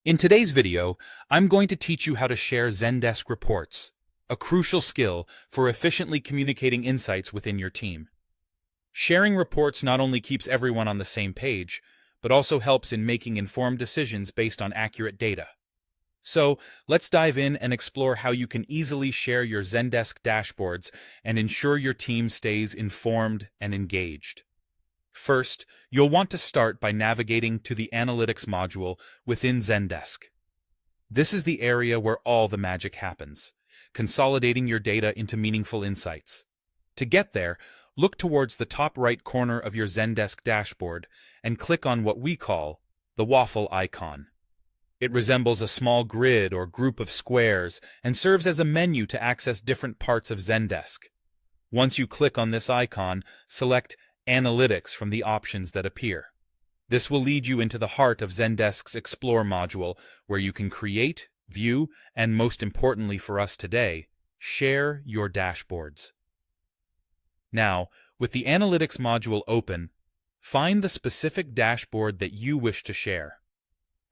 In today's video, I'm going to teach you how to share Zendesk reports, a crucial skill for efficiently communicating insights within your team. Sharing reports not only keeps everyone on the same page, but also helps in making informed decisions based on accurate data. So, let's dive in and explore how you can easily share your Zendesk dashboards and ensure your team stays informed and engaged. First, you'll want to start by navigating to the Analytics module within Zendesk. This is the area where all the magic happens, consolidating your data into meaningful insights. To get there, look towards the top right corner of your Zendesk dashboard and click on what we call the waffle icon. It resembles a small grid or group of squares and serves as a menu to access different parts of Zendesk. Once you click on this icon, select Analytics from the options that appear. This will lead you into the heart of Zendesk's Explore module, where you can create, view, and most importantly for us today, share your dashboards. Now, with the Analytics module open, find the specific dashboard that you wish to share.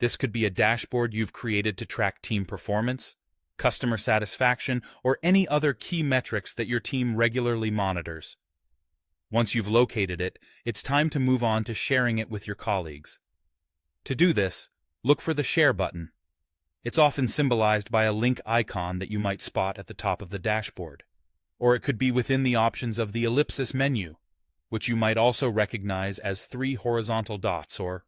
This could be a dashboard you've created to track team performance, customer satisfaction, or any other key metrics that your team regularly monitors. Once you've located it, it's time to move on to sharing it with your colleagues. To do this, look for the Share button. It's often symbolized by a link icon that you might spot at the top of the dashboard. Or it could be within the options of the ellipsis menu, which you might also recognize as 3 horizontal dots. Or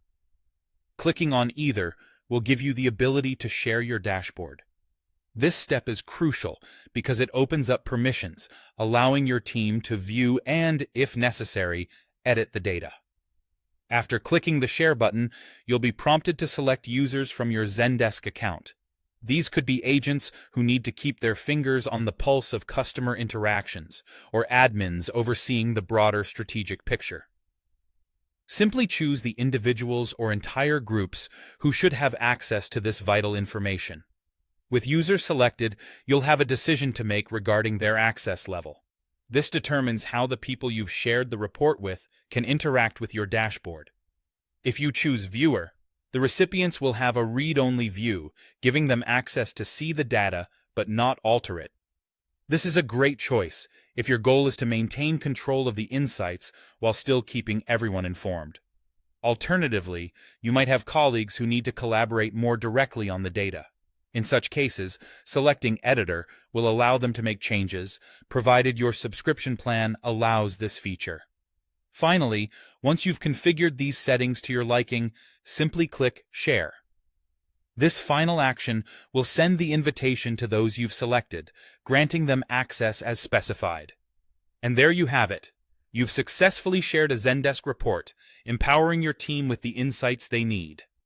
clicking on either will give you the ability to share your dashboard. This step is crucial because it opens up permissions, allowing your team to view and, if necessary, edit the data. After clicking the Share button, you'll be prompted to select users from your Zendesk account. These could be agents who need to keep their fingers on the pulse of customer interactions, or admins overseeing the broader strategic picture. Simply choose the individuals or entire groups who should have access to this vital information. With users selected, you'll have a decision to make regarding their access level. This determines how the people you've shared the report with can interact with your dashboard. If you choose Viewer, the recipients will have a read-only view, giving them access to see the data but not alter it. This is a great choice if your goal is to maintain control of the insights while still keeping everyone informed. Alternatively, you might have colleagues who need to collaborate more directly on the data. In such cases, selecting Editor will allow them to make changes, provided your subscription plan allows this feature. Finally, once you've configured these settings to your liking, simply click Share. This final action will send the invitation to those you've selected, granting them access as specified. And there you have it. You've successfully shared a Zendesk report, empowering your team with the insights they need.